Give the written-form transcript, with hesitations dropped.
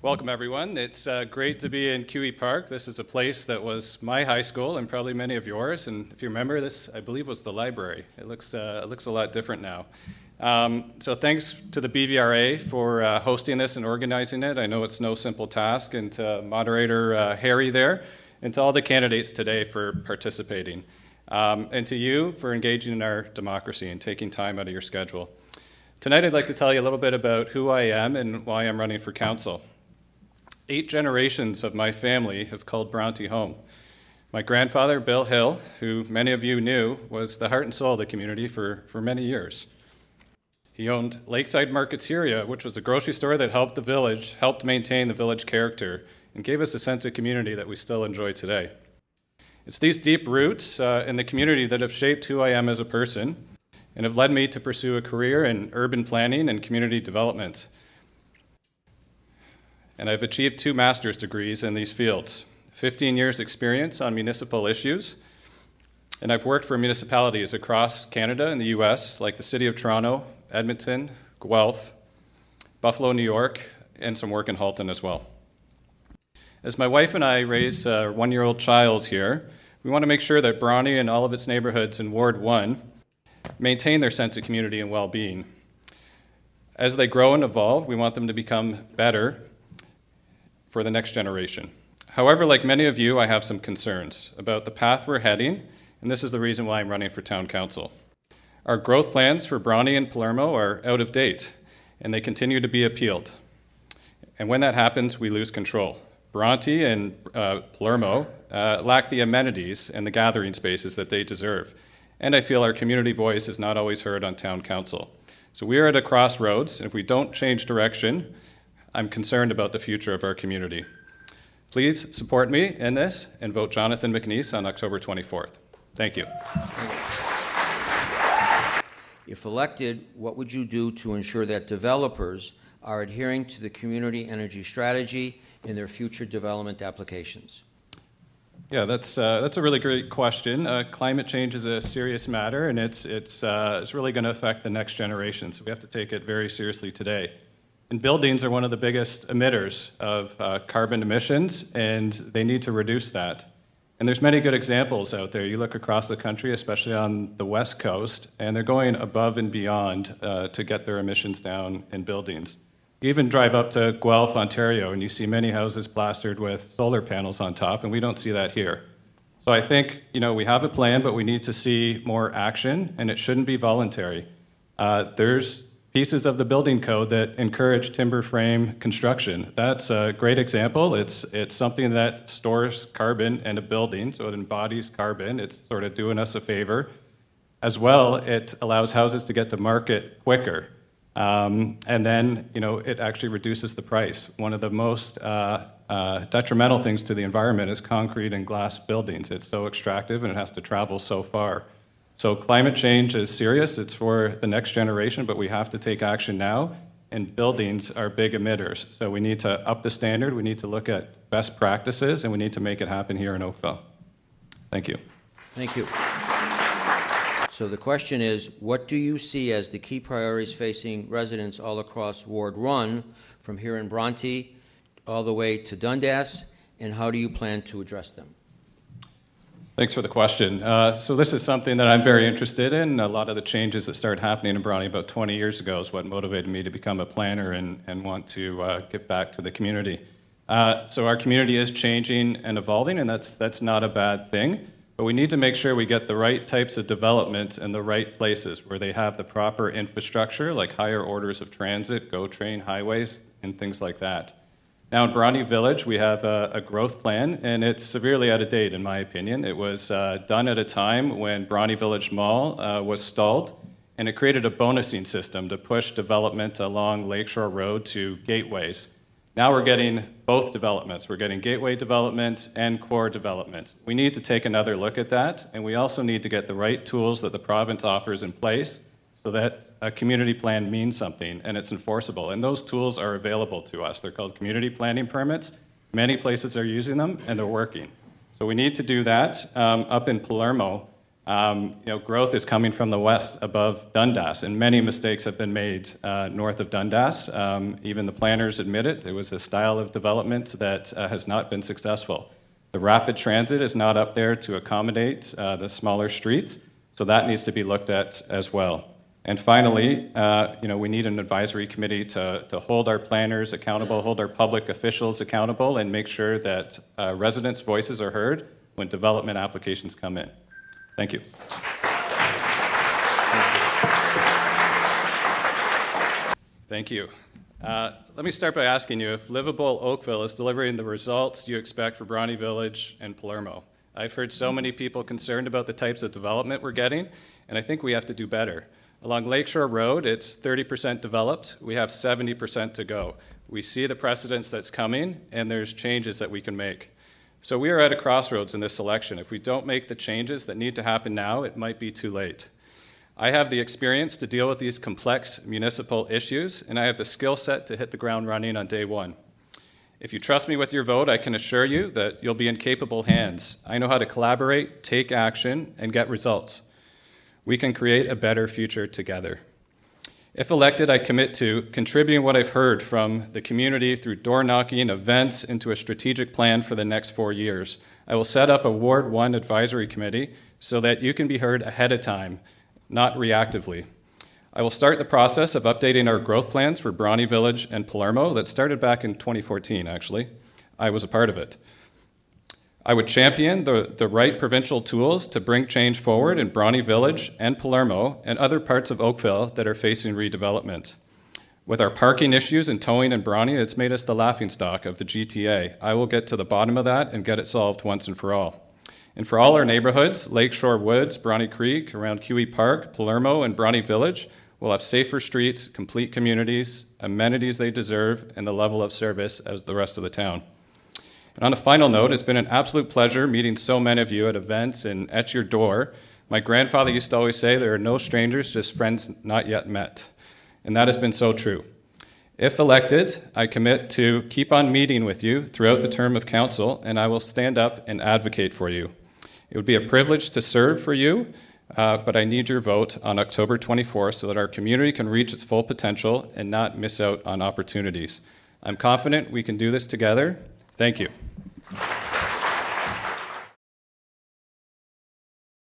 Welcome, everyone. It's great to be in QE Park. This is a place that was my high school and probably many of yours. And if you remember, this, I believe, was the library. It looks a lot different now. So thanks to the BVRA for hosting this and organizing it. I know it's no simple task. And to moderator Harry there, and to all the candidates today for participating. And to you for engaging in our democracy and taking time out of your schedule. Tonight, I'd like to tell you a little bit about who I am and why I'm running for council. 8 generations of my family have called Bronte home. My grandfather, Bill Hill, who many of you knew, was the heart and soul of the community for many years. He owned Lakeside Marketeria, which was a grocery store that helped maintain the village character, and gave us a sense of community that we still enjoy today. It's these deep roots in the community that have shaped who I am as a person and have led me to pursue a career in urban planning and community development. And I've achieved 2 master's degrees in these fields, 15 years experience on municipal issues, and I've worked for municipalities across Canada and the US, like the City of Toronto, Edmonton, Guelph, Buffalo, New York, and some work in Halton as well. As my wife and I raise a 1-year-old child here, we want to make sure that Bronte and all of its neighborhoods in Ward 1 maintain their sense of community and well-being. As they grow and evolve, we want them to become better for the next generation. However, like many of you, I have some concerns about the path we're heading, and this is the reason why I'm running for town council. Our growth plans for Bronte and Palermo are out of date, and they continue to be appealed. And when that happens, we lose control. Bronte and Palermo lack the amenities and the gathering spaces that they deserve, and I feel our community voice is not always heard on town council. So we are at a crossroads, and if we don't change direction, I'm concerned about the future of our community. Please support me in this and vote Jonathan McNeice on October 24th. Thank you. If elected, what would you do to ensure that developers are adhering to the community energy strategy in their future development applications? Yeah, that's a really great question. Climate change is a serious matter, and it's really going to affect the next generation, so we have to take it very seriously today. And buildings are one of the biggest emitters of carbon emissions, and they need to reduce that. And there's many good examples out there. You look across the country, especially on the West Coast, and they're going above and beyond to get their emissions down in buildings. You even drive up to Guelph, Ontario, and you see many houses plastered with solar panels on top, and we don't see that here. So I think, we have a plan, but we need to see more action, and it shouldn't be voluntary. There's pieces of the building code that encourage timber frame construction. That's a great example. It's something that stores carbon in a building, so it embodies carbon. It's sort of doing us a favor. As well, it allows houses to get to market quicker. And then, it actually reduces the price. One of the most detrimental things to the environment is concrete and glass buildings. It's so extractive and it has to travel so far. So climate change is serious. It's for the next generation, but we have to take action now, and buildings are big emitters. So we need to up the standard, we need to look at best practices, and we need to make it happen here in Oakville. Thank you. Thank you. So the question is, what do you see as the key priorities facing residents all across Ward 1, from here in Bronte all the way to Dundas, and how do you plan to address them? Thanks for the question. So this is something that I'm very interested in. A lot of the changes that started happening in Bronte about 20 years ago is what motivated me to become a planner and want to give back to the community. So our community is changing and evolving, and that's not a bad thing. But we need to make sure we get the right types of development in the right places where they have the proper infrastructure, like higher orders of transit, GO train, highways, and things like that. Now in Bronte Village, we have a growth plan, and it's severely out of date, in my opinion. It was done at a time when Bronte Village Mall was stalled, and it created a bonusing system to push development along Lakeshore Road to gateways. Now we're getting both developments. We're getting gateway development and core development. We need to take another look at that, and we also need to get the right tools that the province offers in place so that a community plan means something and it's enforceable. And those tools are available to us. They're called community planning permits. Many places are using them, and they're working. So we need to do that. Up in Palermo, Growth is coming from the west above Dundas, and many mistakes have been made north of Dundas. Even the planners admit it. It was a style of development that has not been successful. The rapid transit is not up there to accommodate the smaller streets, so that needs to be looked at as well. And finally, we need an advisory committee to hold our planners accountable, hold our public officials accountable, and make sure that residents' voices are heard when development applications come in. Thank you. Thank you. Let me start by asking you if livable Oakville is delivering the results you expect for Bronte Village and Palermo. I've heard so many people concerned about the types of development we're getting, and I think we have to do better. Along Lakeshore Road, it's 30% developed. We have 70% to go. We see the precedence that's coming, and there's changes that we can make. So we are at a crossroads in this election. If we don't make the changes that need to happen now, it might be too late. I have the experience to deal with these complex municipal issues, and I have the skill set to hit the ground running on day one. If you trust me with your vote, I can assure you that you'll be in capable hands. I know how to collaborate, take action, and get results. We can create a better future together. If elected, I commit to contributing what I've heard from the community through door knocking, events, into a strategic plan for the next 4 years. I will set up a Ward 1 advisory committee so that you can be heard ahead of time, not reactively. I will start the process of updating our growth plans for Bronte Village and Palermo that started back in 2014, actually. I was a part of it. I would champion the right provincial tools to bring change forward in Bronte Village and Palermo and other parts of Oakville that are facing redevelopment. With our parking issues and towing in Bronte, it's made us the laughingstock of the GTA. I will get to the bottom of that and get it solved once and for all. And for all our neighborhoods, Lakeshore Woods, Bronte Creek, around QE Park, Palermo, and Bronte Village, will have safer streets, complete communities, amenities they deserve, and the level of service as the rest of the town. And on a final note, it's been an absolute pleasure meeting so many of you at events and at your door. My grandfather used to always say, there are no strangers, just friends not yet met. And that has been so true. If elected, I commit to keep on meeting with you throughout the term of council, and I will stand up and advocate for you. It would be a privilege to serve for you, but I need your vote on October 24th so that our community can reach its full potential and not miss out on opportunities. I'm confident we can do this together. Thank you.